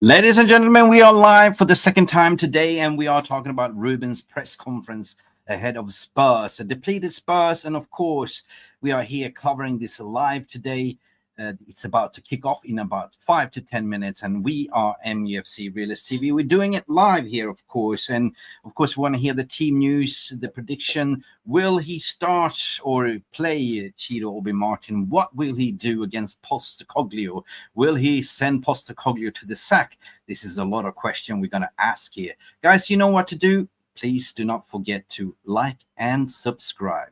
Ladies and gentlemen, we are live for the second time today, and we are talking about Ruben's press conference ahead of Spurs, a depleted Spurs, and of course, we are here covering this live today. It's about to kick off in about 5 to 10 minutes, and we are MUFC RealistTV. We're doing it live here, of course, and of course, we want to hear the team news, the prediction. Will he start or play Chido Obi Martin? What will he do against Postagogliu? Will he send Postagogliu to the sack? This is a lot of questions we're going to ask here. Guys, you know what to do. Please do not forget to like and subscribe.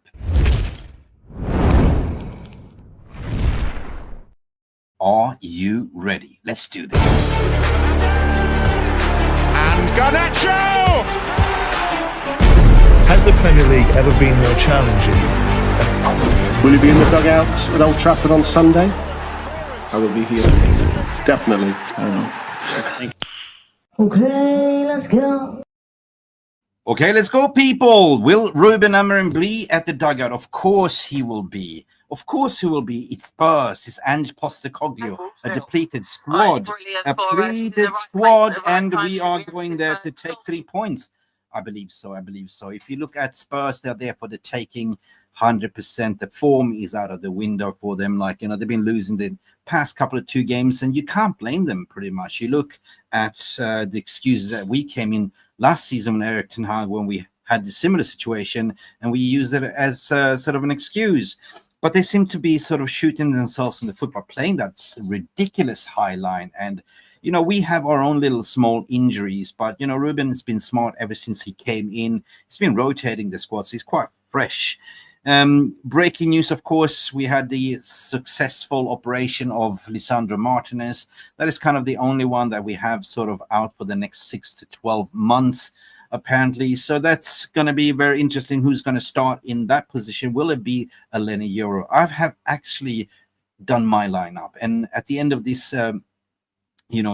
Are you ready? Let's do this. And Garnacho! Has the Premier League ever been more challenging? Will you be in the dugout at Old Trafford on Sunday? I will be here. Definitely. Okay, let's go. Okay, let's go, people. Will Ruben Amorim be at the dugout? Of course he will be. Of course he will be. It's Spurs. It's Agne Postagogliu. A depleted squad. And we are going there to take 3 points. I believe so. If you look at Spurs, they're there for the taking 100%. The form is out of the window for them. They've been losing the past couple of 2 games, and you can't blame them pretty much. You look at the excuses that we came in last season when Erik ten Hag, when we had the similar situation, and we used it as sort of an excuse. But they seem to be sort of shooting themselves in the foot by playing that ridiculous high line. And, we have our own little small injuries. But, Ruben has been smart ever since he came in. He's been rotating the squad, so he's quite fresh. Breaking news, of course, we had the successful operation of Lisandro Martinez. That is kind of the only one that we have sort of out for the next 6 to 12 months. Apparently, so that's going to be very interesting. Who's going to start in that position? Will it be a Lenny Euro? I have actually done my lineup, and at the end of this,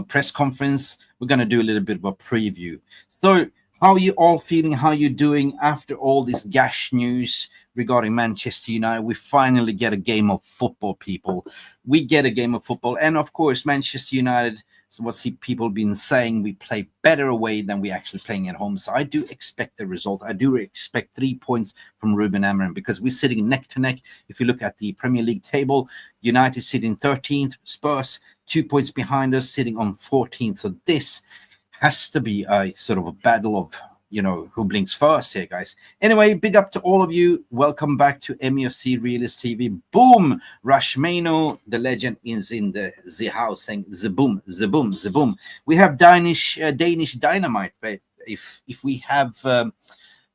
press conference, we're going to do a little bit of a preview. So, how are you all feeling? How are you doing after all this gash news regarding Manchester United? We finally get a game of football, people. We get a game of football, and of course, Manchester United. So what people been saying, we play better away than we actually playing at home. So I do expect the result. I do expect 3 points from Ruben Amorim, because we're sitting neck to neck. If you look at the Premier League table, United sitting 13th, Spurs 2 points behind us, sitting on 14th. So this has to be a sort of a battle of, who blinks first here, guys. Anyway, big up to all of you. Welcome back to MUFC Realist TV. Boom! Rashmano, the legend, is in the house saying zaboom, zaboom, zaboom. We have Danish dynamite, but if we have,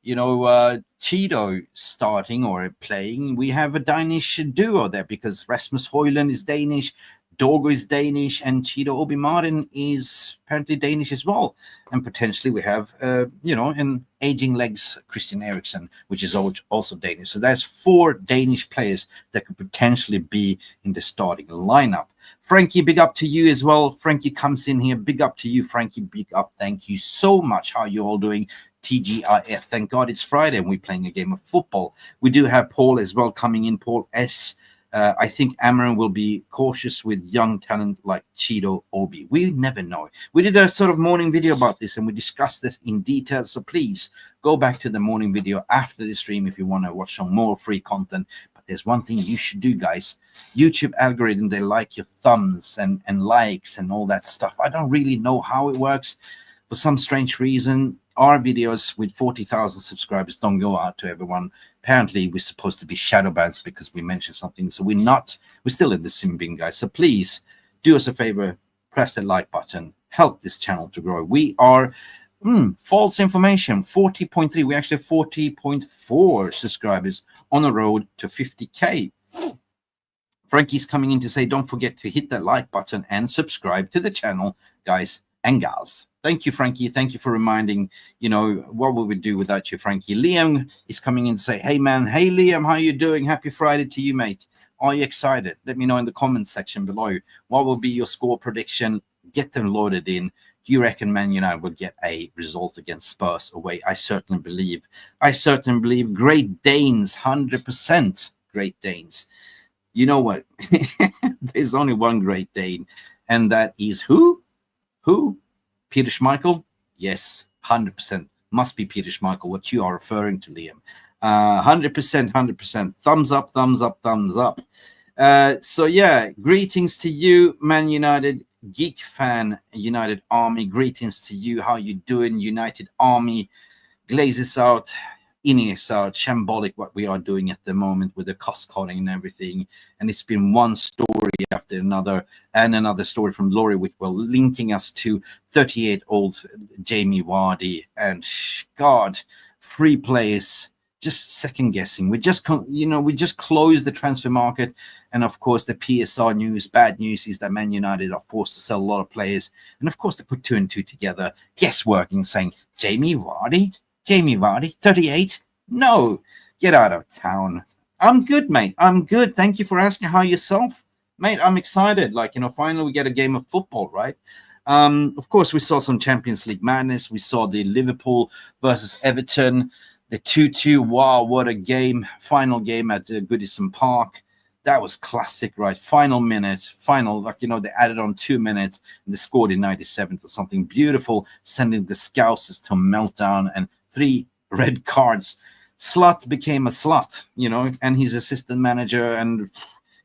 Chido starting or playing, we have a Danish duo there, because Rasmus Højlund is Danish, Dorgo is Danish, and Chido Obi Martin is apparently Danish as well. And potentially we have, an aging legs Christian Eriksen, which is also Danish. So there's 4 Danish players that could potentially be in the starting lineup. Frankie, big up to you as well. Frankie comes in here. Big up to you, Frankie. Big up. Thank you so much. How are you all doing? TGIF. Thank God it's Friday and we're playing a game of football. We do have Paul as well coming in. Paul S. I think Amorim will be cautious with young talent like Chido Obi. We never know. We did a sort of morning video about this, and we discussed this in detail. So please go back to the morning video after the stream if you want to watch some more free content. But there's one thing you should do, guys. YouTube algorithm, they like your thumbs and likes and all that stuff. I don't really know how it works. For some strange reason, our videos with 40,000 subscribers don't go out to everyone. Apparently, we're supposed to be shadow bans because we mentioned something. So we're still in the sim bin, guys. So please do us a favor, press the like button, help this channel to grow. We are false information, 40.3. We actually have 40.4 subscribers on the road to 50K. Frankie's coming in to say, don't forget to hit that like button and subscribe to the channel, guys and gals. Thank you, Frankie. Thank you for reminding, what would we do without you, Frankie? Liam is coming in to say, hey, man. Hey, Liam, how you doing? Happy Friday to you, mate. Are you excited? Let me know in the comments section below. What will be your score prediction? Get them loaded in. Do you reckon Man United will get a result against Spurs away? I certainly believe. Great Danes, 100%. Great Danes. You know what? There's only one Great Dane, and that is who? Who? Peter Schmeichel? Yes, 100%. Must be Peter Schmeichel, what you are referring to, Liam. 100%, 100%. Thumbs up, thumbs up, thumbs up. So yeah, greetings to you, Man United geek fan, United Army. Greetings to you. How you doing, United Army? Glazes out, Ineos out, shambolic what we are doing at the moment with the cost cutting and everything. And it's been one story after another, and another story from Laurie Whitwell linking us to 38-old Jamie Vardy. And God, free players just second guessing. We just closed the transfer market, and of course the PSR news, bad news is that Man United are forced to sell a lot of players, and of course they put 2 and 2 together, guessworking, saying Jamie Vardy, 38? No, get out of town. I'm good, mate. I'm good. Thank you for asking. How yourself, mate? I'm excited. Finally we get a game of football, right? Of course we saw some Champions League madness. We saw the Liverpool versus Everton. The 2-2, wow, what a game. Final game at Goodison Park. That was classic, right? Final minute, they added on 2 minutes and they scored in 97th or something beautiful, sending the Scousers to a meltdown and 3 red cards. Slut became a slut, and his assistant manager and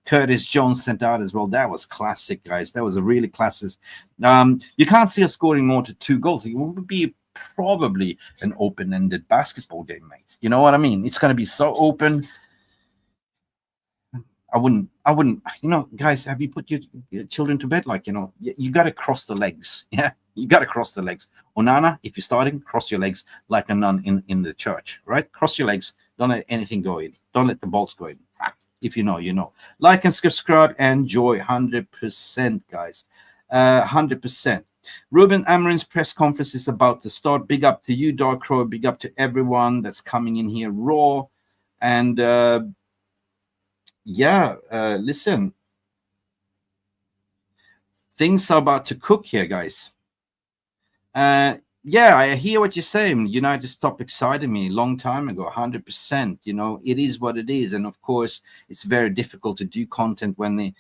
Curtis Jones sent out as well. That was classic, guys. That was a really classic. You can't see us scoring more to 2 goals. It would be probably an open-ended basketball game, mate. You know what I mean? It's going to be so open. I wouldn't, guys, have you put your children to bed? You got to cross the legs. Yeah, you got to cross the legs. Onana, if you're starting, cross your legs like a nun in the church, right? Cross your legs. Don't let anything go in. Don't let the balls go in. If you know, you know. Like and subscribe and enjoy. 100%, guys. 100%. Ruben Amorim's press conference is about to start. Big up to you, Dark Crow. Big up to everyone that's coming in here raw. And listen, things are about to cook here, guys. I hear what you're saying. United stopped exciting me a long time ago, 100%. It is what it is. And of course, it's very difficult to do content when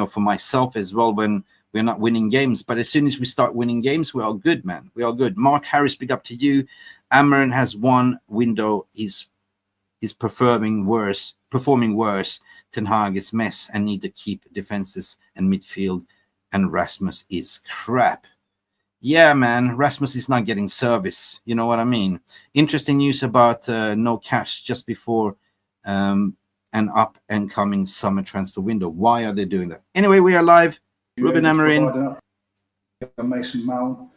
for myself as well, when we're not winning games. But as soon as we start winning games, we are good, man. We are good. Mark Harris, big up to you. Amorim has one window. He's performing worse. Ten Hag is mess and need to keep defenses and midfield. And Rasmus is crap. Yeah, man. Rasmus is not getting service. You know what I mean? Interesting news about no cash just before an up and coming summer transfer window. Why are they doing that? Anyway, we are live. Ruben Amorim. Mason Mount.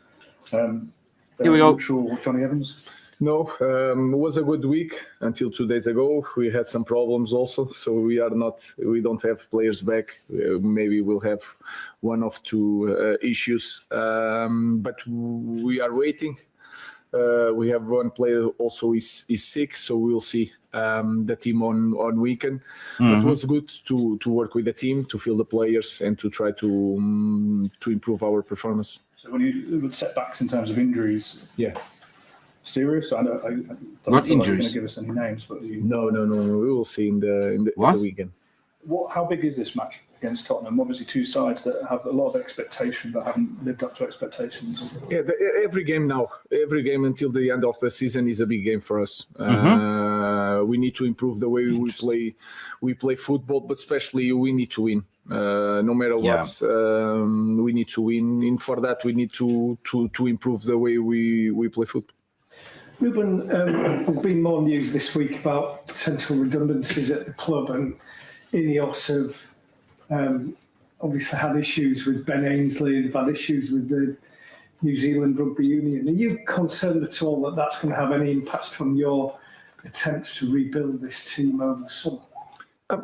Here we go. Sure, Johnny Evans. No, it was a good week until 2 days ago. We had some problems also, so we don't have players back. Maybe we'll have 1 or 2 issues, but we are waiting. We have 1 player also is sick, so we'll see the team on weekend. It was good to work with the team, to feel the players, and to try to improve our performance. So when you with setbacks in terms of injuries, serious? I don't What feel injuries? like you're going to give us any names, but No. We will see in the weekend. How big is this match against Tottenham? Obviously, 2 sides that have a lot of expectation but haven't lived up to expectations. Yeah, every game until the end of the season is a big game for us. We need to improve the way we play football, but especially we need to win. No matter what, we need to win. And for that, we need to improve the way we play football. Ruben, there's been more news this week about potential redundancies at the club, and Ineos have obviously had issues with Ben Ainsley, and they've had issues with the New Zealand Rugby Union. Are you concerned at all that that's going to have any impact on your attempts to rebuild this team over the summer? Our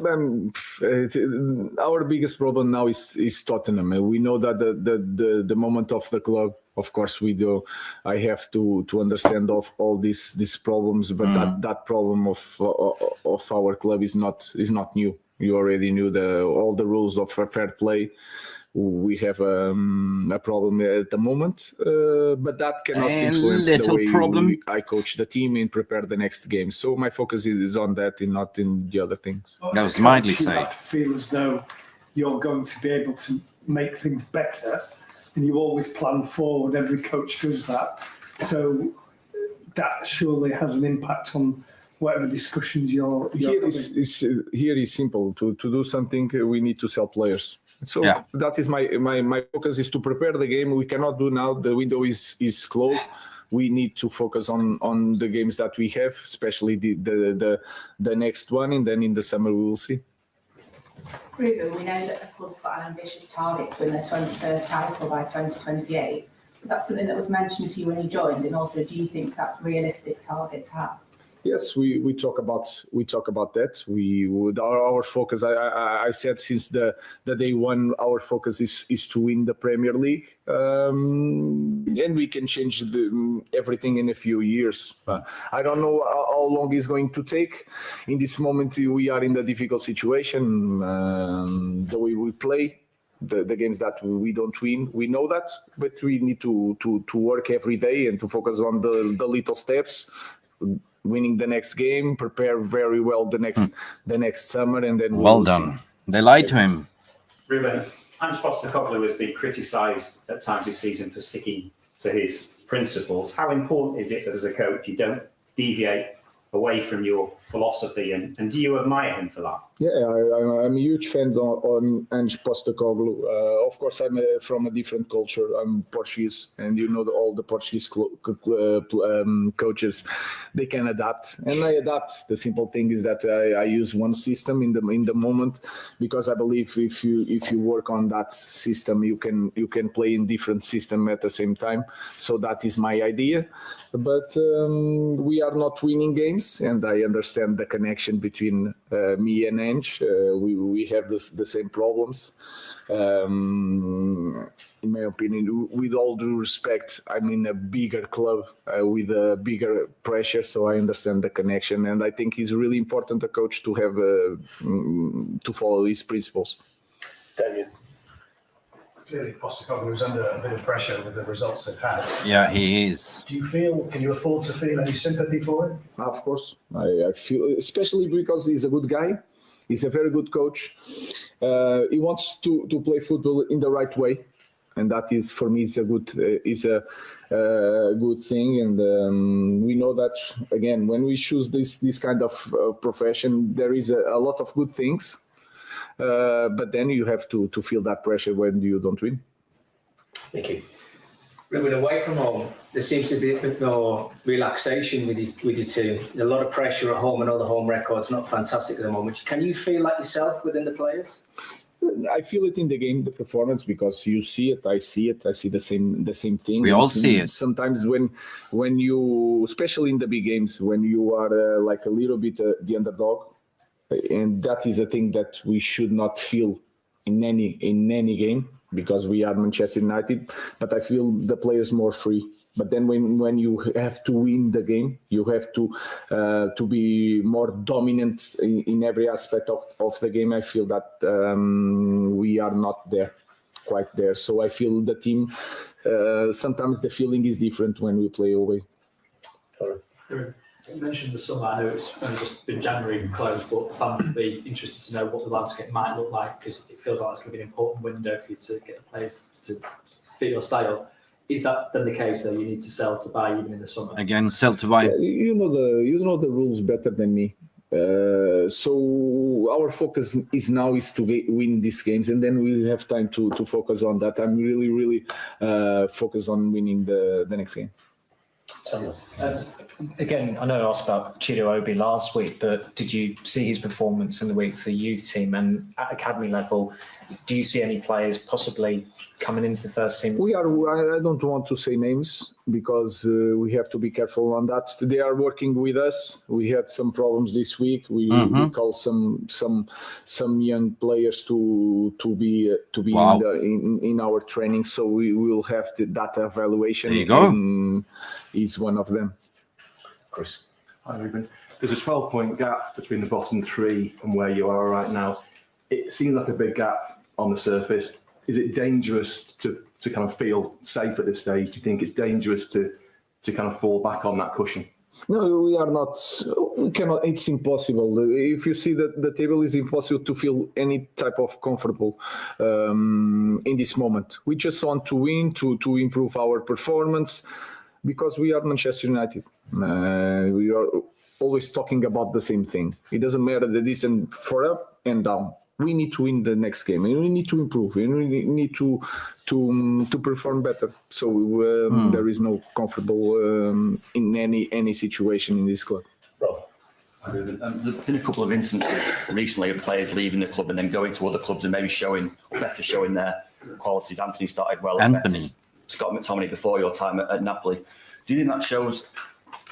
biggest problem now is Tottenham. We know that the moment of the club, of course, we do. I have to understand of all these problems, but that problem of our club is not new. You already knew all the rules of fair play. We have a problem at the moment, but that cannot influence the way I coach the team and prepare the next game. So my focus is on that and not in the other things. That was mildly You said. have to feel as though you're going to be able to make things better and you always plan forward. Every coach does that. So that surely has an impact on whatever discussions you're Here having. here is simple. To do something, we need to sell players. So that is my focus is to prepare the game. We cannot do now. The window is closed. We need to focus on the games that we have, especially the next one, and then in the summer we will see. Ruben, we know that the club's got an ambitious target to win their 21st title by 2028. Was that something that was mentioned to you when you joined? And also, do you think that's a realistic target to have? Yes, we talk about that. We would our focus. I said since the day one, our focus is to win the Premier League, and we can change everything in a few years. I don't know how long it's going to take. In this moment, we are in a difficult situation. The way we play, the games that we don't win, we know that, but we need to work every day and to focus on the little steps. Winning the next game, prepare very well the next summer, and then well done. They lied to him. Ruben, Agne Postagogliu has been criticised at times this season for sticking to his principles. How important is it that as a coach you don't deviate away from your philosophy, and do you admire him for that? Yeah, I'm a huge fan on Agne Postagogliu. Of course, I'm from a different culture. I'm Portuguese, and all the Portuguese coaches, they can adapt, and I adapt. The simple thing is that I use one system in the moment, because I believe if you work on that system, you can play in different system at the same time. So that is my idea, but we are not winning games, and I understand the connection between me and Ange. We have the same problems. In my opinion, with all due respect, I'm in a bigger club with a bigger pressure, so I understand the connection, and I think it's really important a coach to have to follow his principles. Damien. Clearly, Postecoglou is under a bit of pressure with the results they've had. Yeah, he is. Can you afford to feel any sympathy for him? Of course, I feel, especially because he's a good guy. He's a very good coach. He wants to play football in the right way, and that is, for me, is a good thing. And we know that, again, when we choose this kind of profession, there is a lot of good things. But then you have to feel that pressure when you don't win. Thank you. Ruben, away from home, there seems to be a bit more relaxation with your team. A lot of pressure at home, and all the home records not fantastic at the moment. Can you feel like yourself within the players? I feel it in the game, the performance, because you see it, I see the same thing. We all see it. Sometimes when you, especially in the big games, when you are like a little bit the underdog, and that is a thing that we should not feel in any game, because we are Manchester United, but I feel the players more free. But then when you have to win the game, you have to be more dominant in every aspect of the game. I feel that we are not quite there. So I feel the team, sometimes the feeling is different when we play away. You mentioned the summer. I know it's only just been January closed, but fans would be interested to know what the landscape might look like, because it feels like it's going to be an important window for you to get the players to fit your style. Is that then the case, though? You need to sell to buy even in the summer. Again, sell to buy. Yeah, you know the rules better than me. So our focus is to win these games, and then we have time to focus on that. I'm really focused on winning the next game. Again, I know I asked about Chido Obi last week, but did you see his performance in the week for the youth team? And at academy level, do you see any players possibly coming into the first team? I don't want to say names, because we have to be careful on that. They are working with us. We had some problems this week. We call some young players to be in our training. So we will have the data evaluation. There you go. And he's one of them. Chris. Hi, Ruben. There's a 12-point gap between the bottom three and where you are right now. It seems like a big gap on the surface. Is it dangerous to kind of feel safe at this stage? Do you think it's dangerous to kind of fall back on that cushion? No, we are not. We cannot. It's impossible. If you see that the table, is impossible to feel any type of comfortable in this moment. We just want to win, to improve our performance, because we are Manchester United. We are always talking about the same thing. It doesn't matter that this and for up and down. We need to win the next game, and we need to improve, and we need to perform better. So there is no comfortable in any situation in this club. There's been a couple of instances recently of players leaving the club and then going to other clubs and maybe showing their qualities. Anthony started well at Betis, Scott McTominay before your time at Napoli. Do you think that shows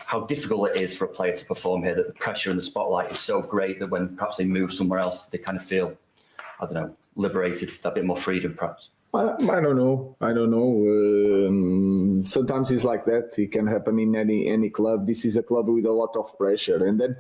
how difficult it is for a player to perform here, that the pressure and the spotlight is so great that when perhaps they move somewhere else, they kind of feel, I don't know, liberated, a bit more freedom perhaps? I don't know. Sometimes it's like that. It can happen in any club. This is a club with a lot of pressure. And then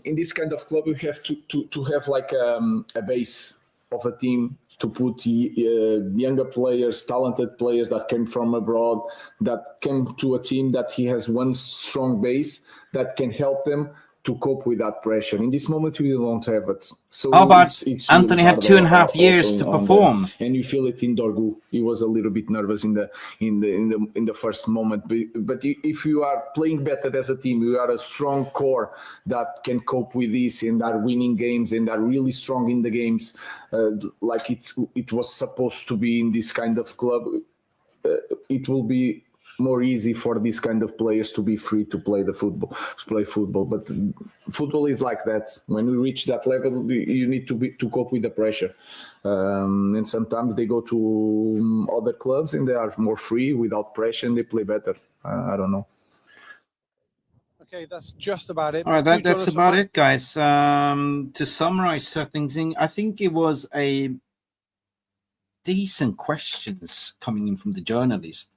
in this kind of club, you have to have like a base of a team to put younger players, talented players that came from abroad, that came to a team that he has one strong base that can help them to cope with that pressure. In this moment, we don't have it. So how about it's Anthony really had 2.5 years to perform, and you feel it in Dorgu. He was a little bit nervous in the first moment. But if you are playing better as a team, you are a strong core that can cope with this and are winning games and are really strong in the games, like it was supposed to be in this kind of club. It will be more easy for these kind of players to be free to play football. But football is like that. When we reach that level, you need to cope with the pressure. And sometimes they go to other clubs and they are more free without pressure and they play better. I don't know. Okay, that's just about it. All right, that's about it, guys. To summarize certain things, I think it was a decent questions coming in from the journalist.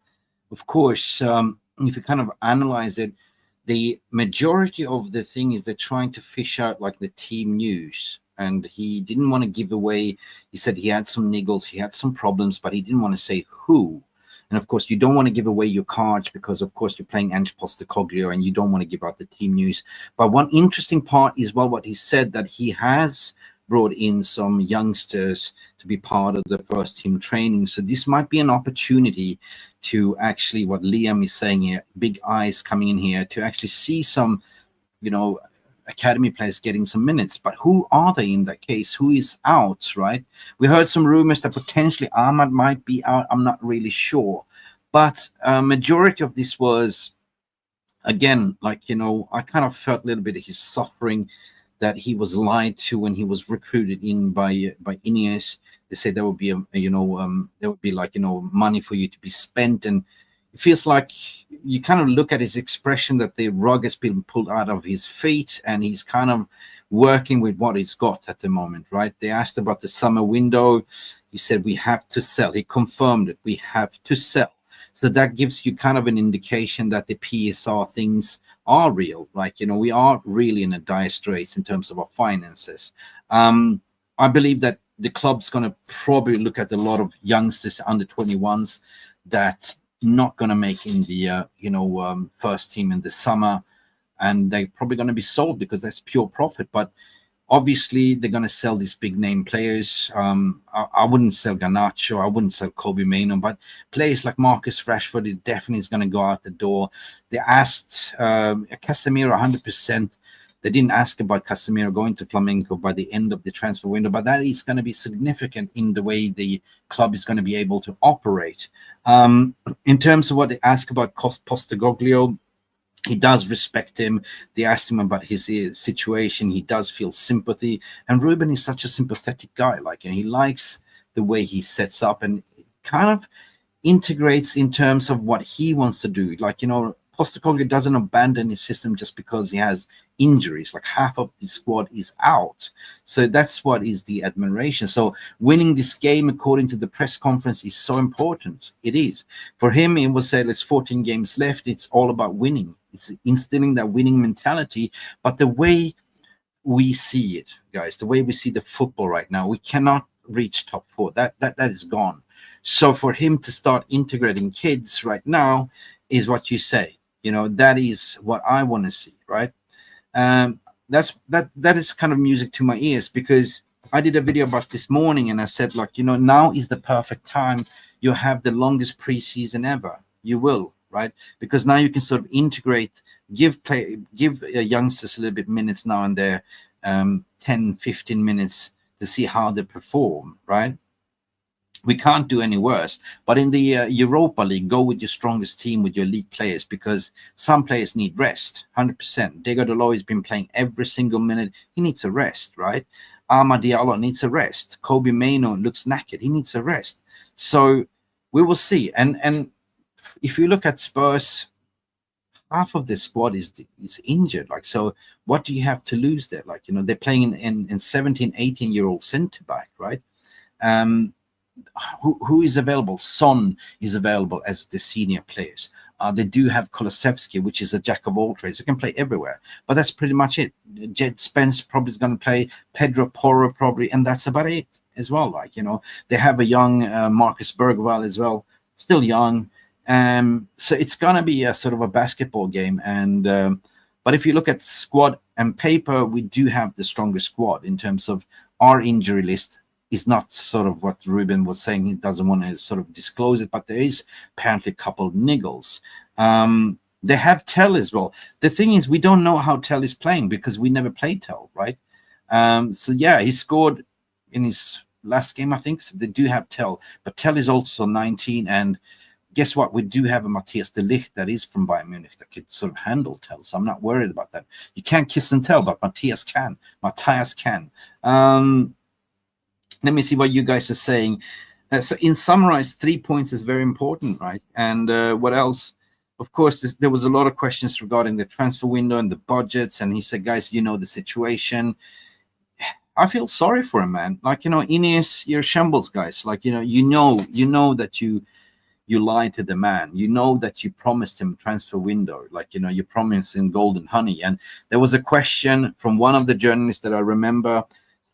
Of course, if you kind of analyze it, the majority of the thing is they're trying to fish out like the team news. And he didn't want to give away. He said he had some niggles, he had some problems, but he didn't want to say who. And of course, you don't want to give away your cards because, of course, you're playing Agne Postagogliu and you don't want to give out the team news. But one interesting part is, well, what he said, that he has brought in some youngsters to be part of the first team training. So this might be an opportunity to actually, what Liam is saying here, big eyes coming in here, to actually see some, academy players getting some minutes. But who are they in that case? Who is out, right? We heard some rumors that potentially Ahmad might be out. I'm not really sure. But majority of this was, again, I kind of felt a little bit of his suffering, that he was lied to when he was recruited in by Ineos. They said there would be money for you to be spent, and it feels like you kind of look at his expression that the rug has been pulled out of his feet, and he's kind of working with what he's got at the moment, right? They asked about the summer window. He said we have to sell. He confirmed it. We have to sell. So that gives you kind of an indication that the PSR things are real. We are really in a dire straits in terms of our finances. I believe that the club's going to probably look at a lot of youngsters under 21s that not going to make in the first team in the summer, and they're probably going to be sold because that's pure profit. But obviously they're going to sell these big name players. I wouldn't sell Garnacho, I wouldn't sell Kobe Mainoo, but players like Marcus Rashford, it definitely is going to go out the door. They asked Casemiro 100%. They didn't ask about Casemiro going to Flamengo by the end of the transfer window, but that is going to be significant in the way the club is going to be able to operate. In terms of what they ask about Postagogliu, he does respect him. They asked him about his situation. He does feel sympathy. And Ruben is such a sympathetic guy. He likes the way he sets up and kind of integrates in terms of what he wants to do. Postagogliu doesn't abandon his system just because he has injuries. Half of the squad is out. So that's what is the admiration. So winning this game, according to the press conference, is so important. It is. For him, he will say there's 14 games left. It's all about winning. It's instilling that winning mentality. But the way we see it, guys, the way we see the football right now, we cannot reach top 4. That is gone. So for him to start integrating kids right now is what you say. You know, that is what I want to see, right? That is kind of music to my ears, because I did a video about this morning and I said, like, you know, now is the perfect time. You have the longest preseason ever. You will, right? Because now you can sort of integrate, give youngsters a little bit minutes now and there, 10, 15 minutes to see how they perform, right? We can't do any worse. But in the Europa League, go with your strongest team, with your elite players, because some players need rest, 100%. Diego Dalot has been playing every single minute. He needs a rest, right? Amad Diallo needs a rest. Kobe Mainoo looks knackered. He needs a rest. So we will see. And if you look at Spurs, half of the squad is injured. Like, so what do you have to lose there? Like, you know, they're playing in 17, 18-year-old centre back, right? Who is available? Son is available as the senior players. They do have Kulusevski, which is a jack of all trades. He can play everywhere, but that's pretty much it. Jed Spence probably is going to play, Pedro Porro probably, and that's about it as well. Like, you know, they have a young Marcus Bergwall as well, still young. So it's going to be a sort of a basketball game. And but if you look at squad and paper, we do have the strongest squad in terms of our injury list. Is not sort of what Ruben was saying. He doesn't want to sort of disclose it, but there is apparently a couple of niggles. They have Tell as well. The thing is, we don't know how Tell is playing because we never played Tell, right? So yeah, he scored in his last game, I think. So they do have Tell, but Tell is also 19. And guess what? We do have a Matthias de Ligt that is from Bayern Munich that could sort of handle Tell. So I'm not worried about that. You can't kiss and tell, but Matthias can. Matthias can. Let me see what you guys are saying. So in summarize, 3 points is very important, right? And what else? Of course, there was a lot of questions regarding the transfer window and the budgets. And he said, guys, you know the situation. I feel sorry for him, man. Like, you know, Ineos, you're shambles, guys. Like, you know that you lied to the man. You know that you promised him transfer window. Like, you know, you promised him golden honey. And there was a question from one of the journalists that I remember.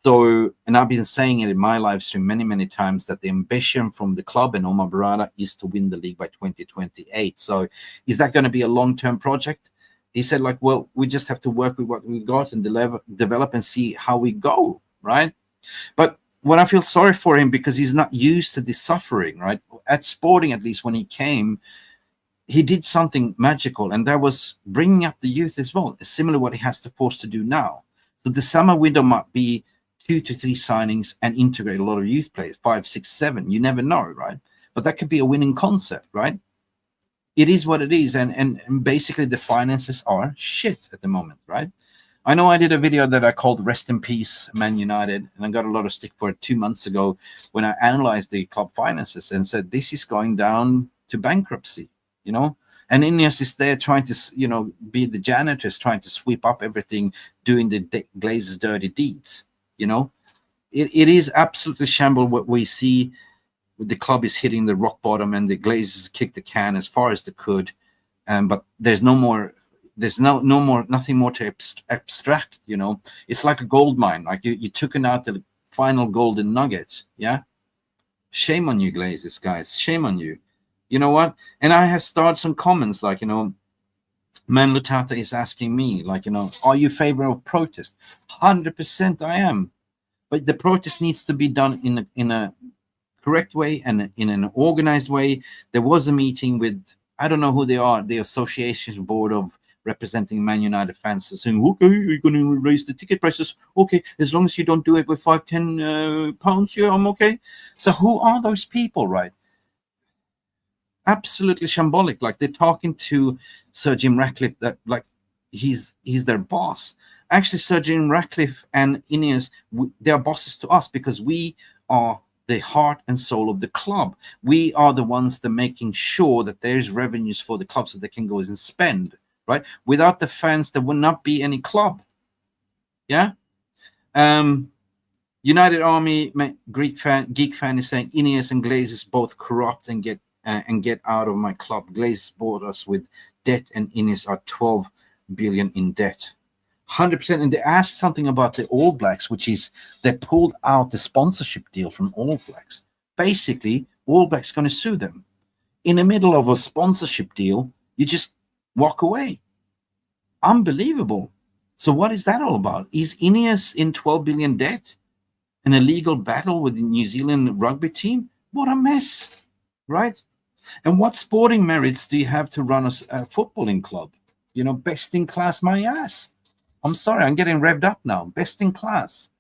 So, and I've been saying it in my live stream many, many times, that the ambition from the club and Omar Barada is to win the league by 2028. So is that going to be a long-term project? He said, like, well, we just have to work with what we got and develop and see how we go, right? But what I feel sorry for him, because he's not used to this suffering, right? At Sporting, at least when he came, he did something magical, and that was bringing up the youth as well, similar to what he has to force to do now. So the summer window might be 2 to 3 signings and integrate a lot of youth players, 5, 6, 7. You never know, right? But that could be a winning concept, right? It is what it is. And basically the finances are shit at the moment, right? I know I did a video that I called Rest in Peace Man United, and I got a lot of stick for it 2 months ago when I analyzed the club finances and said, this is going down to bankruptcy, you know? And Ineos is there trying to, you know, be the janitors, trying to sweep up everything, doing the Glazers' dirty deeds. You know, it is absolutely shamble what we see. The club is hitting the rock bottom, and the Glazers kick the can as far as they could. But there's no more. There's nothing more to abstract. You know, it's like a gold mine. Like you took out the final golden nuggets. Yeah, shame on you, Glazers guys. Shame on you. You know what? And I have started some comments like, you know, Man Lutata is asking me, like, you know, are you in favor of protest? 100% I am. But the protest needs to be done in a correct way and in an organized way. There was a meeting with, I don't know who they are, the association board of representing Man United fans, saying, okay, you're going to raise the ticket prices. Okay, as long as you don't do it with 5-10 pounds, yeah, I'm okay. So who are those people, right? Absolutely shambolic. Like, they're talking to Sir Jim Ratcliffe that, like, he's their boss. Actually, Sir Jim Ratcliffe and Ineos, they are bosses to us because we are the heart and soul of the club. We are the ones that are making sure that there's revenues for the club so they can go and spend, right? Without the fans, there would not be any club. Yeah. United Army geek fan is saying Ineos and Glazers both corrupt and get out of my club. Glazers bought us with debt, and Ineos are 12 billion in debt. 100%. And they asked something about the All Blacks, which is they pulled out the sponsorship deal from All Blacks. Basically, All Blacks going to sue them. In the middle of a sponsorship deal, you just walk away. Unbelievable. So what is that all about? Is Ineos in 12 billion debt? An illegal battle with the New Zealand rugby team? What a mess, right? And what sporting merits do you have to run a footballing club? You know, best in class, my ass. I'm sorry, I'm getting revved up now. Best in class,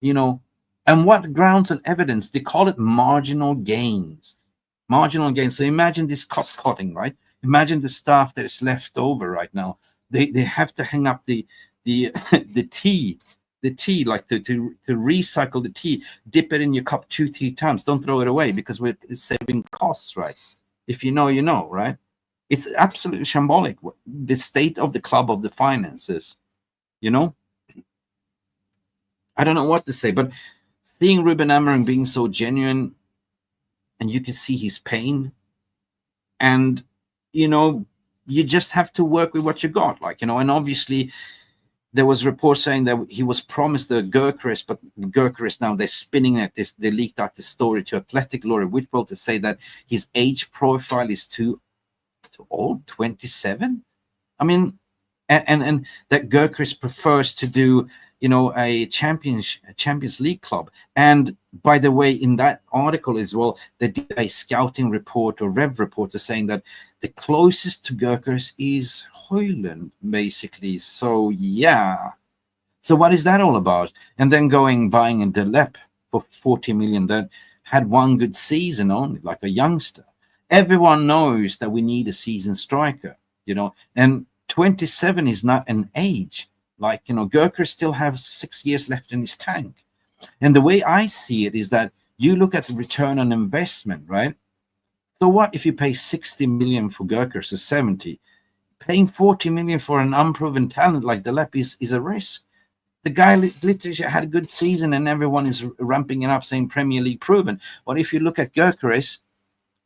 you know. And what grounds and evidence? They call it marginal gains. Marginal gains. So imagine this cost cutting, right? Imagine the staff that is left over right now. They have to hang up the tea, like to recycle the tea, dip it in your cup 2-3 times. Don't throw it away because we're saving costs, right? If you know, you know, right? It's absolutely shambolic. The state of the club, of the finances, you know. I don't know what to say, but seeing Ruben Amorim being so genuine, and you can see his pain, and you know, you just have to work with what you got, like, you know. And obviously there was reports saying that he was promised the Gyökeres, but Gyökeres now they're spinning at this. They leaked out the story to Athletic, Laurie Whitwell, to say that his age profile is too old, 27. I mean, and that Gyökeres prefers to do, you know, a Champions League club. And by the way, in that article as well, they did a scouting report or Rev report saying that the closest to Gyökeres is Højlund, basically. So yeah. So what is that all about? And then buying a Delep for 40 million that had one good season only, like a youngster. Everyone knows that we need a seasoned striker, you know, and 27 is not an age. Like, you know, Gyökeres still has 6 years left in his tank. And the way I see it is that you look at the return on investment, right? So what if you pay 60 million for Gyökeres or 70? Paying 40 million for an unproven talent like Delep is a risk. The guy literally had a good season and everyone is ramping it up saying Premier League proven. But if you look at Gyökeres,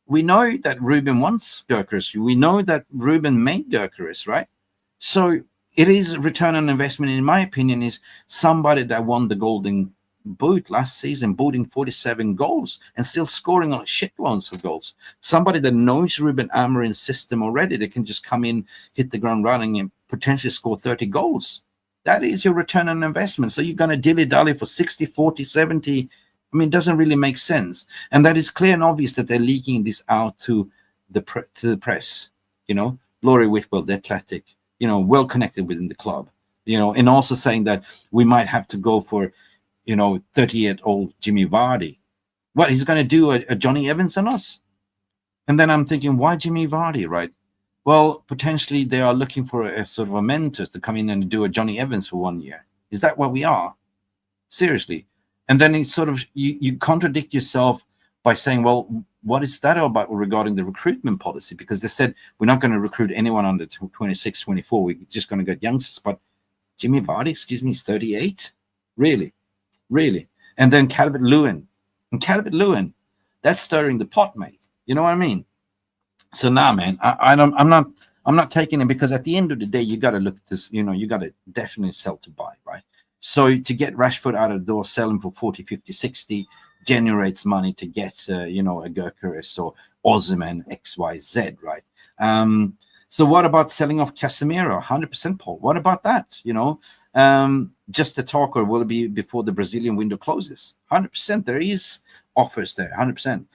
we know that Ruben wants Gyökeres. We know that Ruben made Gyökeres, right? So it is return on investment, in my opinion, is somebody that won the Golden Boot last season, booting 47 goals and still scoring on shitloads of goals. Somebody that knows Ruben Amorim's system already, they can just come in, hit the ground running and potentially score 30 goals. That is your return on investment. So you're going to dilly-dally for 60, 40, 70. I mean, it doesn't really make sense. And that is clear and obvious that they're leaking this out to the press, you know. Laurie Whitwell, the Athletic, you know, well connected within the club, you know, and also saying that we might have to go for, you know, 30-year-old Jimmy Vardy. What, he's going to do a Johnny Evans on us? And then I'm thinking, why Jimmy Vardy, right? Well, potentially they are looking for a sort of a mentor to come in and do a Johnny Evans for 1 year. Is that what we are? Seriously. And then it's sort of, you contradict yourself by saying, well, what is that about regarding the recruitment policy? Because they said, we're not going to recruit anyone under 26, 24. We're just going to get youngsters. But Jimmy Vardy, excuse me, is 38? Really? Really? And then Calvert-Lewin. And Calvert-Lewin, that's stirring the pot, mate. You know what I mean? So now, man, I'm not taking it, because at the end of the day, you got to look at this, you know, you got to definitely sell to buy, right? So to get Rashford out of the door, sell him for 40, 50, 60, generates money to get, you know, a Gyökeres or Osimhen, XYZ, right? So what about selling off Casemiro? 100%, Paul. What about that? You know, just a talk, or will it be before the Brazilian window closes? 100%. There is offers there, 100%.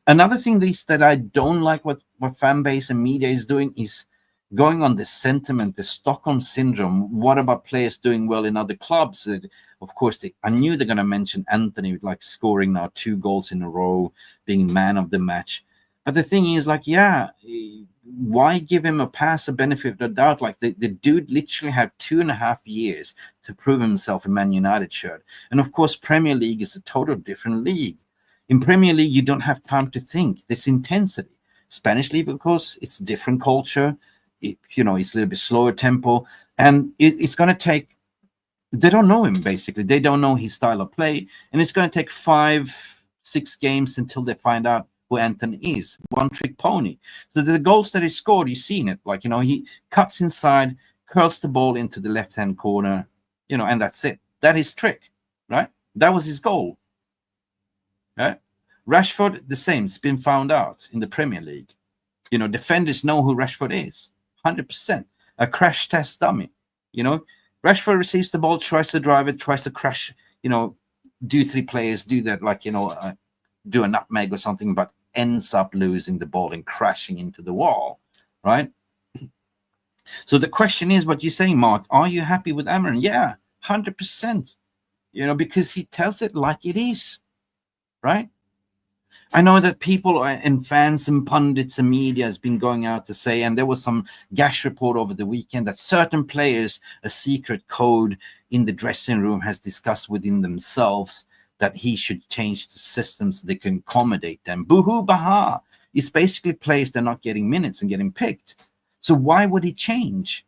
Another thing that I don't like what fan base and media is doing is going on the sentiment, the Stockholm syndrome. What about players doing well in other clubs? Of course, I knew they're going to mention Anthony, like scoring now 2 goals in a row, being man of the match. But the thing is, like, yeah, why give him a pass, a benefit of the doubt? Like, the dude literally had 2.5 years to prove himself in Man United shirt. And of course, Premier League is a total different league. In Premier League, you don't have time to think. This intensity. Spanish League, of course, it's a different culture. You know, it's a little bit slower tempo. And it's going to take, they don't know him, basically. They don't know his style of play. And it's going to take 5-6 games until they find out who Anthony is. One-trick pony. So the goals that he scored, you've seen it. Like, you know, he cuts inside, curls the ball into the left-hand corner, you know, and that's it. That is trick, right? That was his goal. Right? Rashford, the same. It's been found out in the Premier League. You know, defenders know who Rashford is. 100%. A crash test dummy. You know, Rashford receives the ball, tries to drive it, tries to crash, you know, do 3 players do that, like, you know, do a nutmeg or something, but ends up losing the ball and crashing into the wall, right? So the question is what you're saying, Mark. Are you happy with Amorim? Yeah, 100%. You know, because he tells it like it is, right? I know that people and fans and pundits and media has been going out to say, and there was some gash report over the weekend, that certain players, a secret code in the dressing room has discussed within themselves that he should change the system so they can accommodate them. Boo-hoo, baha. It's basically players that are not getting minutes and getting picked. So why would he change?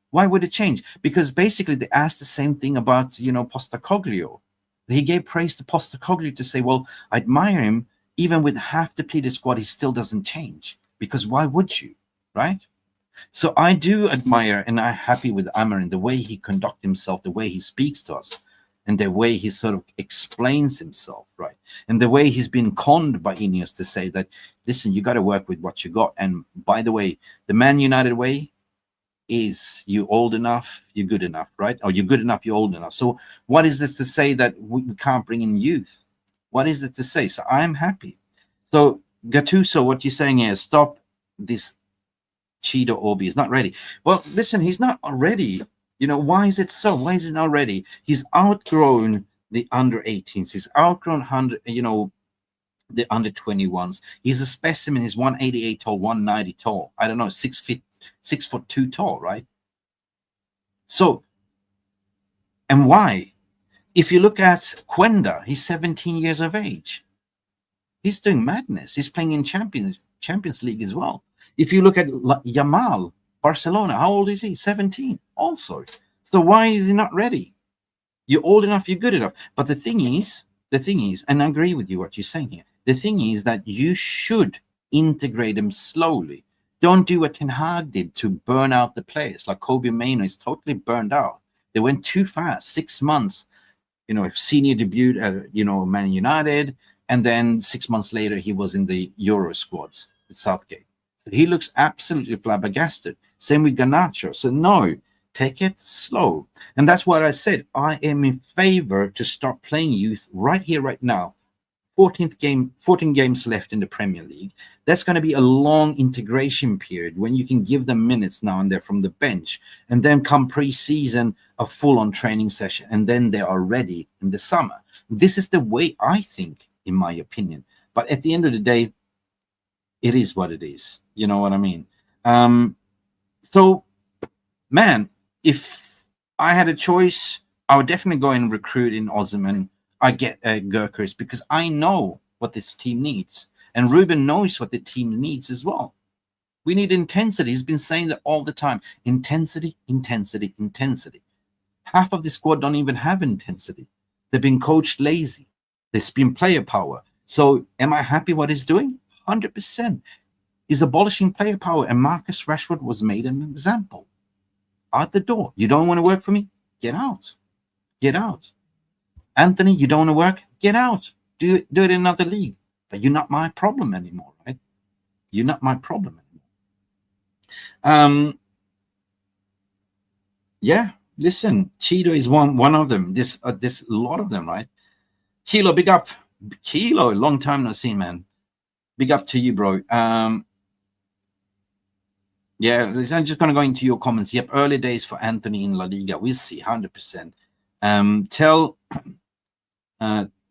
Why would it change? Because basically they asked the same thing about, you know, Postagogliu. He gave praise to Postagogliu to say, well, I admire him. Even with half depleted squad, he still doesn't change. Because why would you, right? So I do admire and I'm happy with Amorim, the way he conducts himself, the way he speaks to us, and the way he sort of explains himself, right? And the way he's been conned by Ineos to say that, listen, you got to work with what you got. And by the way, the Man United way is you old enough, you're good enough, right? Or you're good enough, you're old enough. So what is this to say that we can't bring in youth? What is it to say? So I'm happy. So Gattuso, what you're saying is stop this Chido Obi. He's not ready. Well, listen, he's not ready. You know, why is it so? Why is he not ready? He's outgrown the under 18s. He's outgrown the under 21s. He's a specimen. He's 188 tall, 190 tall. I don't know, 6'2" tall, right? So, and why? If you look at Quenda, he's 17 years of age. He's doing madness. He's playing in Champions League as well. If you look at Yamal, Barcelona, how old is he? 17 also. So why is he not ready? You're old enough, you're good enough. But the thing is, and I agree with you what you're saying here, the thing is that you should integrate them slowly. Don't do what Ten Hag did to burn out the players. Like Kobe Mainoo is totally burned out. They went too fast, 6 months. You know, senior debut at, Man United, and then 6 months later, he was in the Euro squads at Southgate. So he looks absolutely flabbergasted. Same with Garnacho. So no, take it slow. And that's what I said. I am in favor to start playing youth right here, right now. 14 games left in the Premier League. That's going to be a long integration period when you can give them minutes now and there from the bench, and then come pre-season, a full-on training session, and then they are ready in the summer. This is the way I think, in my opinion. But at the end of the day, it is what it is. You know what I mean? So, man, if I had a choice, I would definitely go and recruit in Osimhen. I get Gurkers, because I know what this team needs. And Ruben knows what the team needs as well. We need intensity. He's been saying that all the time. Intensity, intensity, intensity. Half of the squad don't even have intensity. They've been coached lazy. There's been player power. So am I happy what he's doing? 100%. He's abolishing player power. And Marcus Rashford was made an example. Out the door. You don't want to work for me? Get out. Get out. Anthony, you don't want to work? Get out. Do it in another league. But you're not my problem anymore, right? You're not my problem anymore. Yeah, listen, Chido is one of them. This a lot of them, right? Kilo, big up. Kilo, long time no see, man. Big up to you, bro. Yeah, I'm just going to go into your comments. Yep, early days for Anthony in La Liga. We'll see, 100%.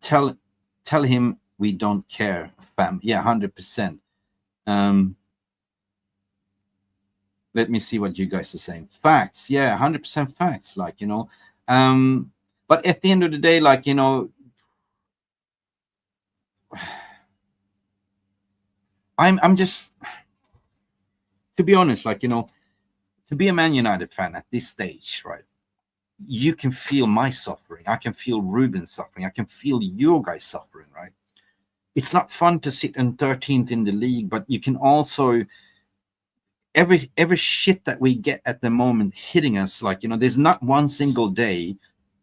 Tell him we don't care, fam. Yeah, 100%. Let me see what you guys are saying. Facts, yeah, 100% facts. Like, but at the end of the day, like, I'm just, to be honest, like, to be a Man United fan at this stage, right? You can feel my suffering. I can feel Ruben's suffering. I can feel your guys suffering, right? It's not fun to sit in 13th in the league, but you can also, every shit that we get at the moment hitting us, like, there's not one single day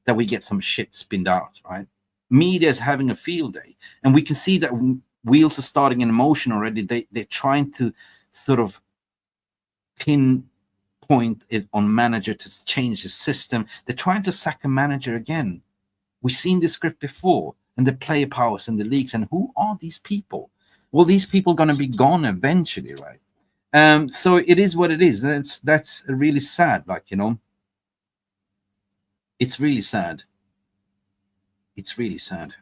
that we get some shit spinned out, right? Media's having a field day. And we can see that wheels are starting in motion already. They're trying to sort of pin point it on manager to change his system. They're trying to sack a manager again. We've seen this script before, and the player powers and the leagues. And who are these people? Well, these people are going to be gone eventually, right? So it is what it is. That's really sad. Like, you know, it's really sad. It's really sad.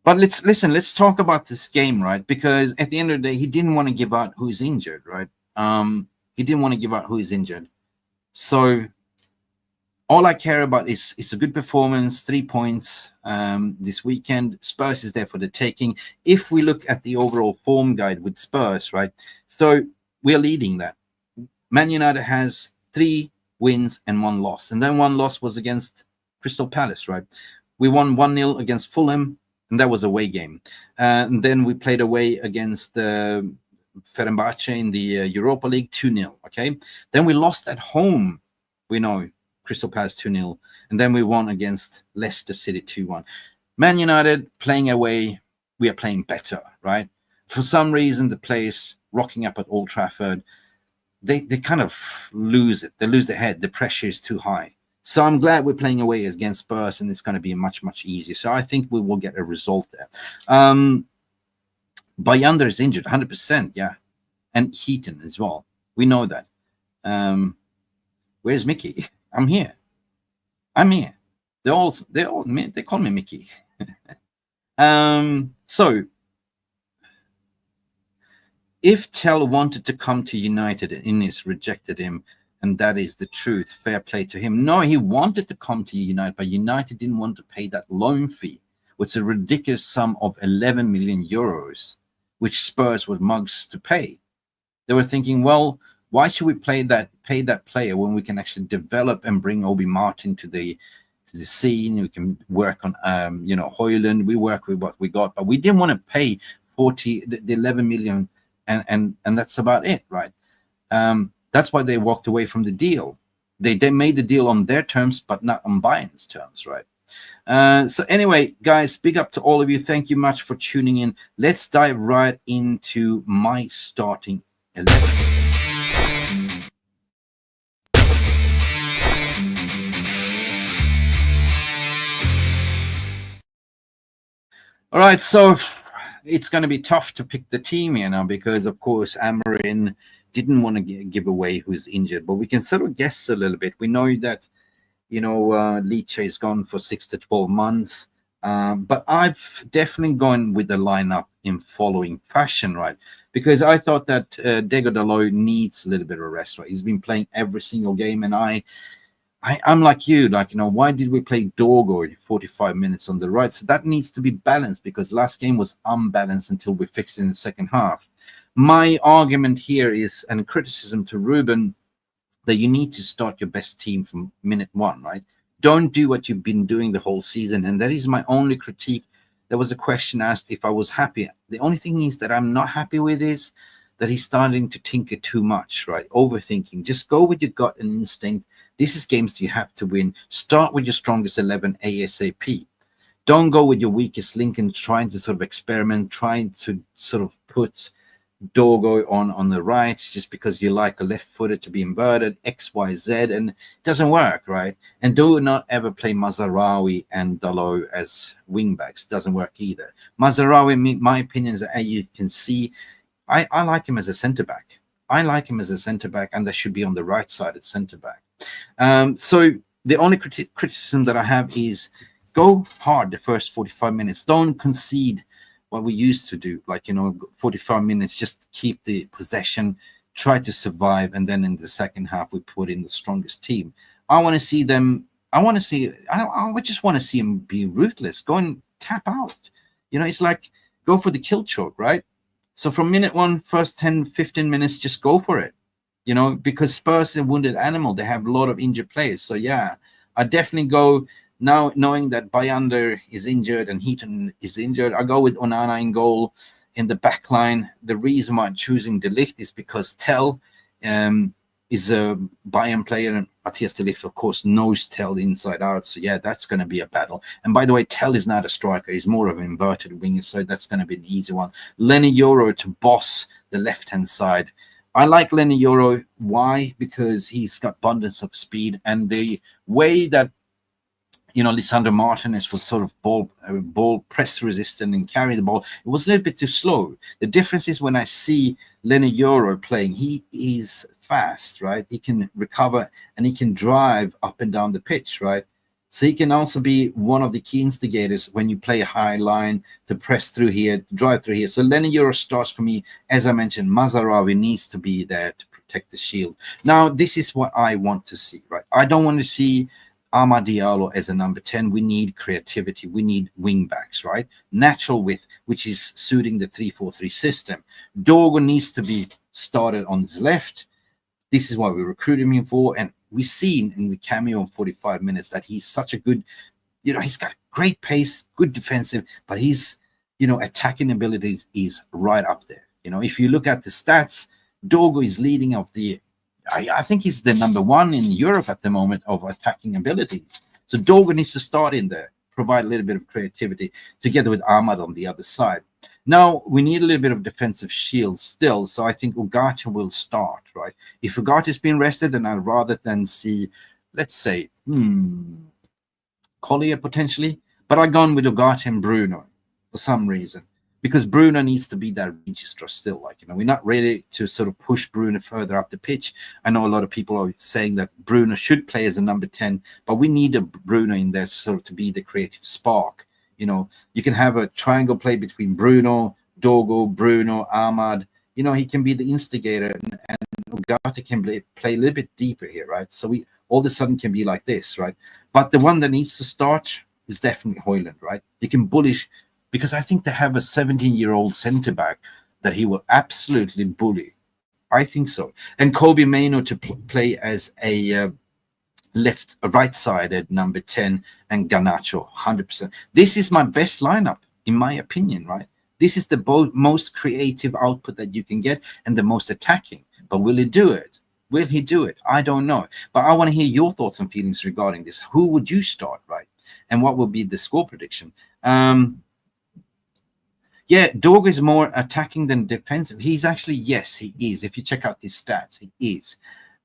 But let's talk about this game, right? Because at the end of the day, he didn't want to give out who's injured, right? He didn't want to give out who is injured. So all I care about is a good performance, 3 points this weekend. Spurs is there for the taking. If we look at the overall form guide with Spurs, right? So we are leading that. Man United has 3 wins and 1 loss. And then 1 loss was against Crystal Palace, right? We won 1-0 against Fulham, and that was a away game. And then we played away against Fenerbahce in the Europa League 2-0, okay? Then we lost at home, we know, Crystal Palace 2-0, and then we won against Leicester City 2-1. Man United playing away, we are playing better, right? For some reason, the players rocking up at Old Trafford, they kind of lose it. They lose their head. The pressure is too high. So I'm glad we're playing away against Spurs, and it's going to be much, much easier. So I think we will get a result there. Bayander is injured, 100%, yeah. And Heaton as well. We know that. Where's Mickey? I'm here. I'm here. They call me Mickey. So if Tell wanted to come to United and Innes rejected him, and that is the truth, fair play to him. No, he wanted to come to United, but United didn't want to pay that loan fee, which is a ridiculous sum of 11 million euros, which Spurs were mugs to pay. They were thinking, well, why should we pay that player when we can actually develop and bring Obi Martin to the scene? We can work on Højlund. We work with what we got, but we didn't want to pay the 11 million, and that's about it, right? That's why they walked away from the deal. They made the deal on their terms, but not on Bayern's terms, right? So anyway, guys, big up to all of you. Thank you much for tuning in. Let's dive right into my starting 11. All right, so it's going to be tough to pick the team here now because, of course, Amorim didn't want to give away who's injured, but we can sort of guess a little bit. We know that, Leage is gone for 6 to 12 months, but I've definitely gone with the lineup in following fashion, right? Because I thought that Dego Dalot needs a little bit of rest, right? He's been playing every single game, and I'm like you, why did we play Dorgo 45 minutes on the right? So that needs to be balanced because last game was unbalanced until we fixed it in the second half. My argument here is, and criticism to Ruben, that you need to start your best team from minute 1, right? Don't do what you've been doing the whole season. And that is my only critique. There was a question asked if I was happy. The only thing is that I'm not happy with is that he's starting to tinker too much, right? Overthinking. Just go with your gut and instinct. This is games you have to win. Start with your strongest 11 ASAP. Don't go with your weakest link and trying to sort of experiment, trying to sort of put Dorgo on the right just because you like a left footer to be inverted, X, Y, Z, and it doesn't work, right? And do not ever play Mazraoui and Dalot as wingbacks. Doesn't work either. Mazraoui, my opinion is, as you can see, I like him as a centre-back. I like him as a centre-back, and that should be on the right side at centre-back. So the only criticism that I have is go hard the first 45 minutes. Don't concede what we used to do, 45 minutes, just keep the possession, try to survive, and then in the second half, we put in the strongest team. I want to see them. I just want to see them be ruthless, go and tap out. It's like go for the kill choke, right? So from minute 1, first 10, 15 minutes, just go for it, because Spurs are a wounded animal. They have a lot of injured players. So, yeah, I definitely go now knowing that Bayander is injured and Heaton is injured. I go with Onana in goal in the back line. The reason why I'm choosing De Ligt is because Tell is a Bayern player, and Matthias De Ligt, of course, knows Tell inside out. So, yeah, that's going to be a battle. And by the way, Tell is not a striker. He's more of an inverted winger, so that's going to be an easy one. Lenny Euro to boss the left-hand side. I like Lenny Yoro. Why? Because he's got abundance of speed, and the way that Lisandro Martinez was sort of ball press resistant and carry the ball, it was a little bit too slow. The difference is when I see Lenny Yoro playing, he is fast, right? He can recover and he can drive up and down the pitch, right? So he can also be one of the key instigators when you play a high line to press through here, drive through here. So Lenny Yoro starts for me. As I mentioned, Mazarawi needs to be there to protect the shield. Now, this is what I want to see, right? I don't want to see Amad Diallo as a number 10. We need creativity. We need wing backs, right? Natural width, which is suiting the 3-4-3 system. Dogo needs to be started on his left. This is what we recruited him for, and we've seen in the cameo in 45 minutes that he's such a good, he's got great pace, good defensive, but his, attacking abilities is right up there. If you look at the stats, Dogo is leading of the, I think he's the number 1 in Europe at the moment of attacking ability. So Dogo needs to start in there, provide a little bit of creativity together with Ahmad on the other side. Now, we need a little bit of defensive shield still, so I think Ugarte will start, right? If Ugarte is being rested, then I'd rather than see, let's say, Collier potentially, but I've gone with Ugarte and Bruno for some reason, because Bruno needs to be that registrar still. We're not ready to sort of push Bruno further up the pitch. I know a lot of people are saying that Bruno should play as a number 10, but we need a Bruno in there sort of to be the creative spark. You can have a triangle play between Bruno, Dogo, Bruno, Ahmad. He can be the instigator, and Ugarte can play a little bit deeper here, right? So we all of a sudden can be like this, right? But the one that needs to start is definitely Højlund, right? You can bullish, because I think they have a 17-year-old centre back that he will absolutely bully. I think so. And Kobe Maino to play as a right-sided number 10, and Garnacho 100%. This is my best lineup, in my opinion, right? This is the most creative output that you can get and the most attacking. But will he do it? Will he do it? I don't know. But I want to hear your thoughts and feelings regarding this. Who would you start, right? And what will be the score prediction? Yeah, Dogo is more attacking than defensive. He's actually, yes, he is. If you check out his stats, he is.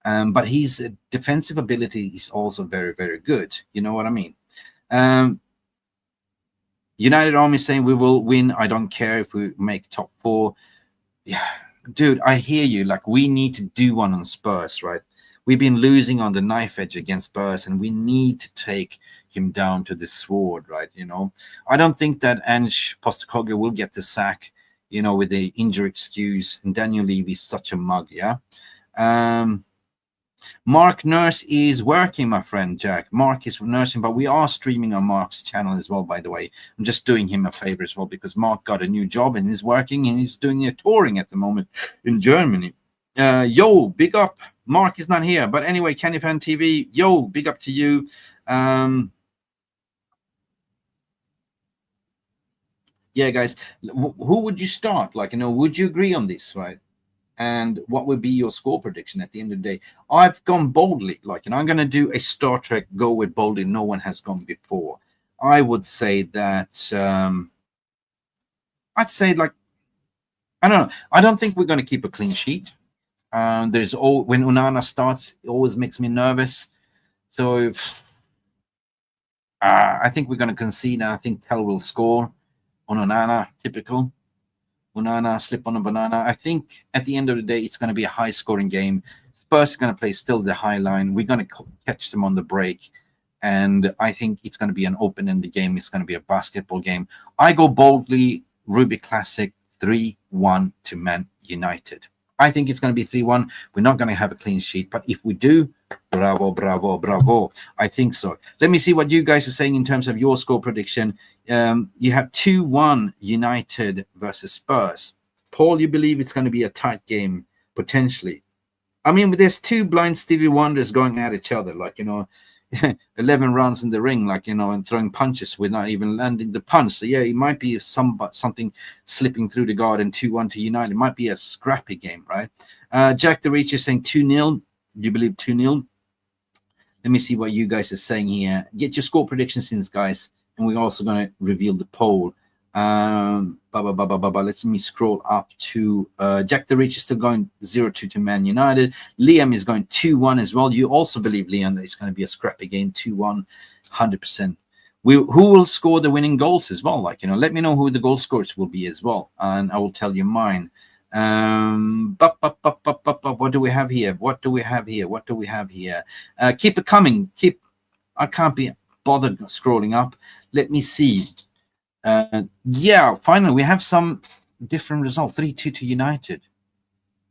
But his defensive ability is also very, very good. You know what I mean? United Army saying we will win. I don't care if we make top 4. Yeah, dude, I hear you. We need to do one on Spurs, right? We've been losing on the knife edge against Spurs, and we need to take him down to the sword, right? I don't think that Agne Postagogliu will get the sack, with the injury excuse. And Daniel Levy is such a mug, yeah? Mark Nurse is working, my friend Jack. Mark is nursing, but we are streaming on Mark's channel as well, by the way. I'm just doing him a favor as well, because Mark got a new job and he's working, and he's doing a touring at the moment in Germany. Yo, big up. Mark is not here, but anyway, Candyfan TV, yo, big up to you. Yeah, guys, who would you start? Would you agree on this, right? And what would be your score prediction at the end of the day? I've gone boldly, I'm going to do a Star Trek go with boldly. No one has gone before. I would say that, I don't know. I don't think we're going to keep a clean sheet. When Onana starts, it always makes me nervous. So I think we're going to concede. I think Tell will score on Onana, typical. Onana, slip on a banana. I think at the end of the day, it's going to be a high-scoring game. Spurs are going to play still the high line. We're going to catch them on the break. And I think it's going to be an open-ended game. It's going to be a basketball game. I go boldly, Ruby Classic, 3-1 to Man United. I think it's going to be 3-1. We're not going to have a clean sheet. But if we do, bravo, bravo, bravo. I think so. Let me see what you guys are saying in terms of your score prediction. You have 2-1 United versus Spurs. Paul, you believe it's going to be a tight game, potentially. I mean, there's two blind Stevie Wonders going at each other, 11 runs in the ring, and throwing punches without even landing the punch. So, yeah, it might be something slipping through the guard, and 2-1 to United. It might be a scrappy game, right? Jack the Reach is saying 2-0. Do you believe 2-0? Let me see what you guys are saying here. Get your score predictions in, guys. And we're also going to reveal the poll Let me scroll up to Jack the Rich is still going 0-2 to Man United. Liam is going 2-1 as well. You also believe, Liam, that it's going to be a scrappy game, 2-1, 100%. Who will score the winning goals as well? Like, let me know who the goal scorers will be as well, and I will tell you mine. What do we have here? Keep it coming. I can't be bothered scrolling up. Let me see. Yeah, finally we have some different results. 3-2 to United.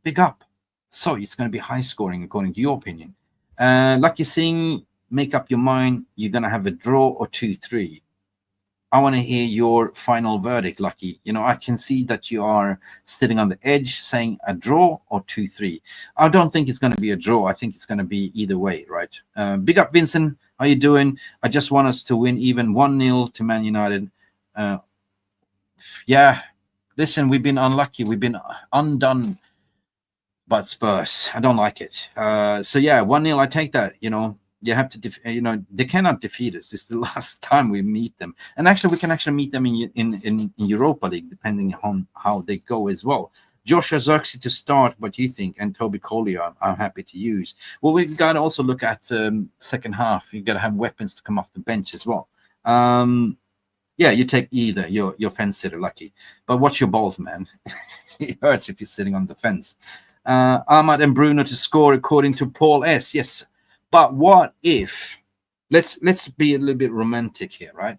Big up. So it's going to be high scoring according to your opinion. Lucky Singh, make up your mind. You're going to have a draw or 2-3. I want to hear your final verdict, Lucky. I can see that you are sitting on the edge saying a draw or 2-3. I don't think it's going to be a draw. I think it's going to be either way, right? Big up, Vincent. How you doing? I just want us to win even 1-0 to Man United. Yeah, listen, we've been unlucky. We've been undone by Spurs. I don't like it. So yeah, 1-0, I take that. You have to, they cannot defeat us. It's the last time we meet them. And actually, we can actually meet them in Europa League, depending on how they go as well. Joshua Xerxes to start, what do you think? And Toby Collier, I'm happy to use. Well, we've got to also look at second half. You've got to have weapons to come off the bench as well. Yeah, you take either. You're fence sitter, Lucky. But watch your balls, man. It hurts if you're sitting on the fence. Ahmad and Bruno to score according to Paul S. Yes. But what if, let's be a little bit romantic here, right?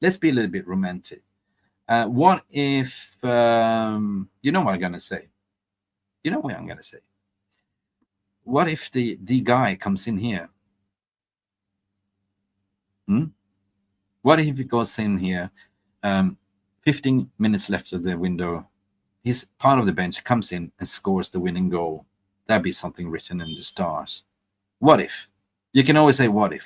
Let's be a little bit romantic. What if, you know what I'm going to say? What if the guy comes in here? What if he goes in here, 15 minutes left of the window, he's part of the bench, comes in and scores the winning goal? That'd be something written in the stars. What if? You can always say what if.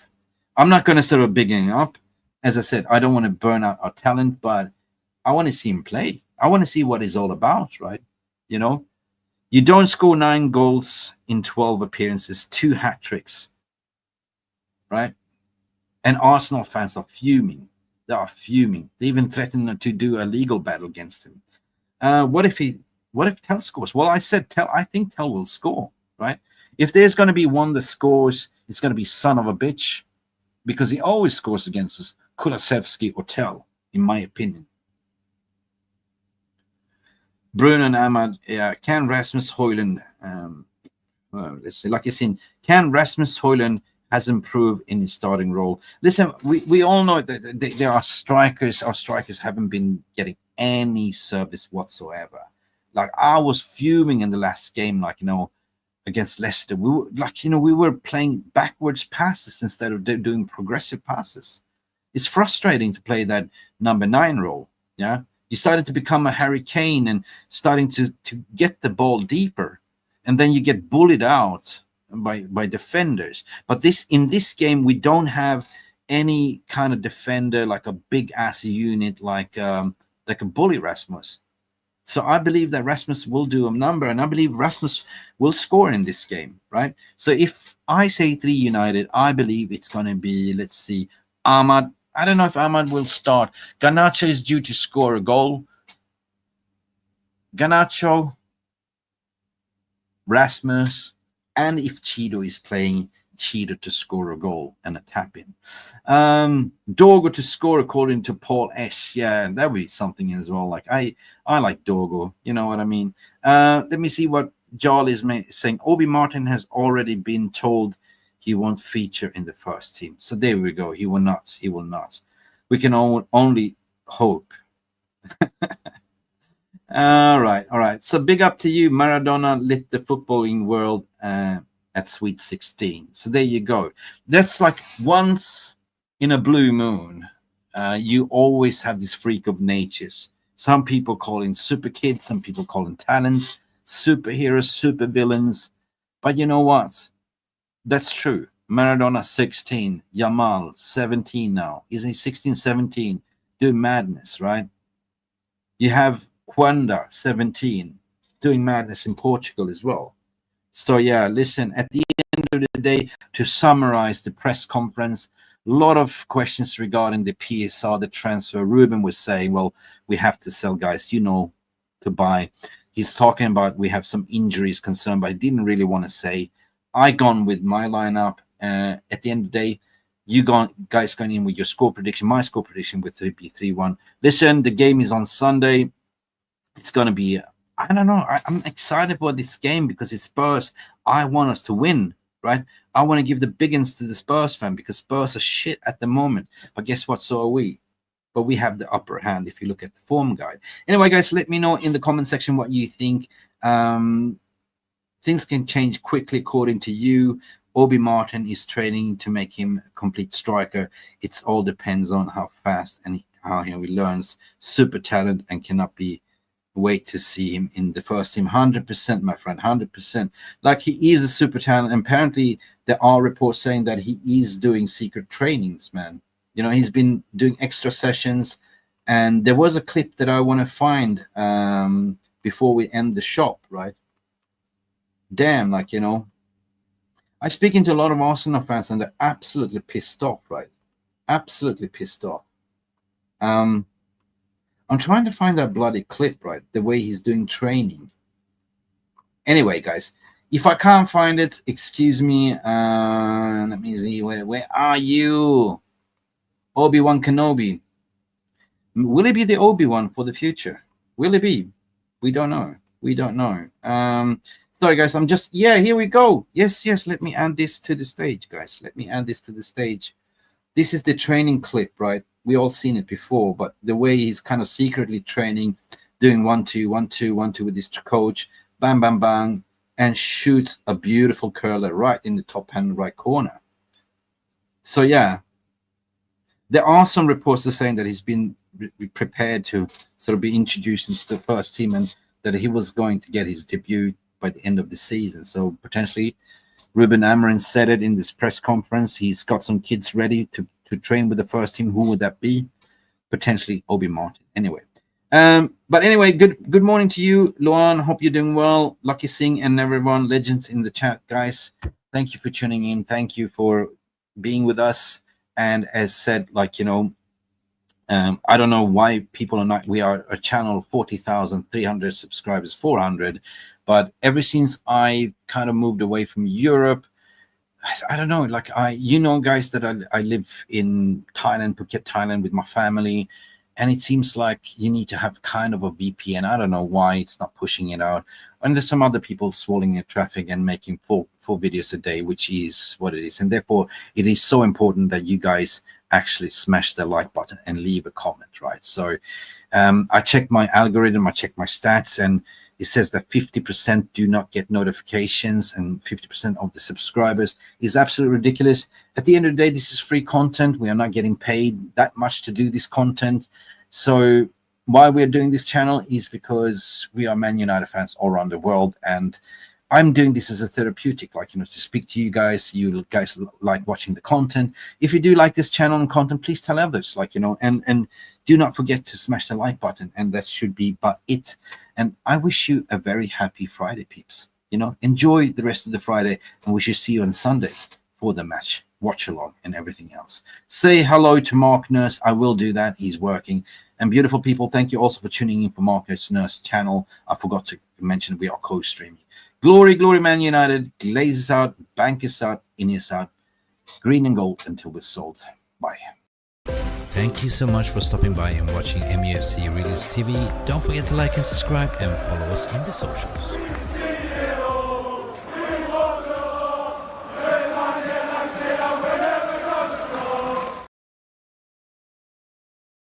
I'm not going to sort of bigging up. As I said, I don't want to burn out our talent, but I want to see him play. I want to see what he's all about, right? You don't score 9 goals in 12 appearances, 2 hat tricks, right? And Arsenal fans are fuming. They are fuming. They even threaten to do a legal battle against him. What if Tell scores? Well, I said I think Tell will score, right? If there's going to be one that scores, it's going to be son of a bitch, because he always scores against us, Kulusevski or Tell, in my opinion. Bruno and Ahmad, can Rasmus Højlund, let's see, like you seen, can Rasmus Højlund has improved in his starting role? Listen, we all know that there are strikers. Our strikers haven't been getting any service whatsoever. Like, I was fuming in the last game, against Leicester. We were playing backwards passes instead of doing progressive passes. It's frustrating to play that number 9 role. Yeah, you started to become a Harry Kane and starting to get the ball deeper, and then you get bullied out by defenders. But in this game, we don't have any kind of defender like a big ass unit like a bully Rasmus. So I believe that Rasmus will do a number, and I believe Rasmus will score in this game, right? So if I say 3 United, I believe it's going to be, let's see, Ahmad. I don't know if Ahmad will start. Garnacho is due to score a goal. Garnacho, Rasmus, and if Chido is playing, Chido to score a goal and a tap in. Dorgo to score according to Paul S. Yeah, that would be something as well. Like I like Dorgo, you know what I mean? Let me see what Jarl is saying. Obi Martin has already been told he won't feature in the first team. So there we go. He will not. We can only hope. All right. So big up to you. Maradona lit the footballing world at Sweet 16. So there you go. That's like once in a blue moon. You always have this freak of natures. Some people call him super kids, some people call him talents, superheroes, super villains. But you know what? That's true. Maradona 16, Yamal 17 now. Is he 16, 17? Doing madness, right? You have Quanda 17 doing madness in Portugal as well. So yeah, listen, at the end of the day, to summarize the press conference, lot of questions regarding the PSR, the transfer. Ruben was saying, well, we have to sell guys, to buy. He's talking about we have some injuries concerned, but I didn't really want to say. I gone with my lineup. At the end of the day, guys going in with your score prediction, my score prediction with 3-1. Listen, the game is on Sunday. It's going to be, I don't know. I'm excited about this game because it's Spurs. I want us to win, right? I want to give the biggins to the Spurs fan because Spurs are shit at the moment. But guess what? So are we. But we have the upper hand if you look at the form guide. Anyway, guys, let me know in the comment section what you think. Things can change quickly according to you. Obi Martin is training to make him a complete striker. It all depends on how fast and how he learns. Super talent and cannot be wait to see him in the first team. 100%, my friend, 100%. Like, he is a super talent. And apparently, there are reports saying that he is doing secret trainings, man. He's been doing extra sessions. And there was a clip that I want to find before we end the shop, right? Damn, I'm speaking to a lot of Arsenal fans and they're absolutely pissed off, right? Absolutely pissed off. I'm trying to find that bloody clip, right? The way he's doing training. Anyway, guys, if I can't find it, excuse me. Let me see. Where are you? Obi-Wan Kenobi. Will it be the Obi-Wan for the future? Will it be? We don't know. We don't know. Sorry, guys. Here we go. Yes. Let me add this to the stage, guys. Let me add this to the stage. This is the training clip, right? We all seen it before, but the way he's kind of secretly training, doing 1-2, 1-2, 1-2 with his coach, bang, bang, bang, and shoots a beautiful curler right in the top hand right corner. So, yeah, there are some reports that are saying that he's been prepared to sort of be introduced into the first team and that he was going to get his debut by the end of the season. So, potentially, Ruben Amorim said it in this press conference. He's got some kids ready to train with the first team. Who would that be? Potentially Obi Martin. Anyway, but anyway, good morning to you, Luan. Hope you're doing well. Lucky Singh and everyone, legends in the chat, guys. Thank you for tuning in. Thank you for being with us. And as said, I don't know why people are not. We are a channel of 40,300 subscribers, 400. But ever since I kind of moved away from Europe, I don't know, guys, that I live in Thailand, Phuket, Thailand with my family. And it seems like you need to have kind of a VPN. I don't know why it's not pushing it out. And there's some other people swallowing the traffic and making four videos a day, which is what it is. And therefore, it is so important that you guys actually smash the like button and leave a comment, right? So I checked my algorithm, I checked my stats, and it says that 50% do not get notifications and 50% of the subscribers is absolutely ridiculous. At the end of the day, this is free content. We are not getting paid that much to do this content. So why we're doing this channel is because we are Man United fans all around the world. And I'm doing this as a therapeutic, to speak to you guys. You guys like watching the content. If you do like this channel and content, please tell others, and do not forget to smash the like button. And that should be but it. And I wish you a very happy Friday, peeps. Enjoy the rest of the Friday, and we should see you on Sunday for the match, watch along, and everything else. Say hello to Mark Nurse. I will do that. He's working. And beautiful people, thank you also for tuning in for Mark Nurse channel. I forgot to mention we are co-streaming. Glory, glory, Man United. Glazes out, bankers out, Ineos out. Green and gold until we're sold. Bye. Thank you so much for stopping by and watching Mufc RealistTV. Don't forget to like and subscribe and follow us on the socials.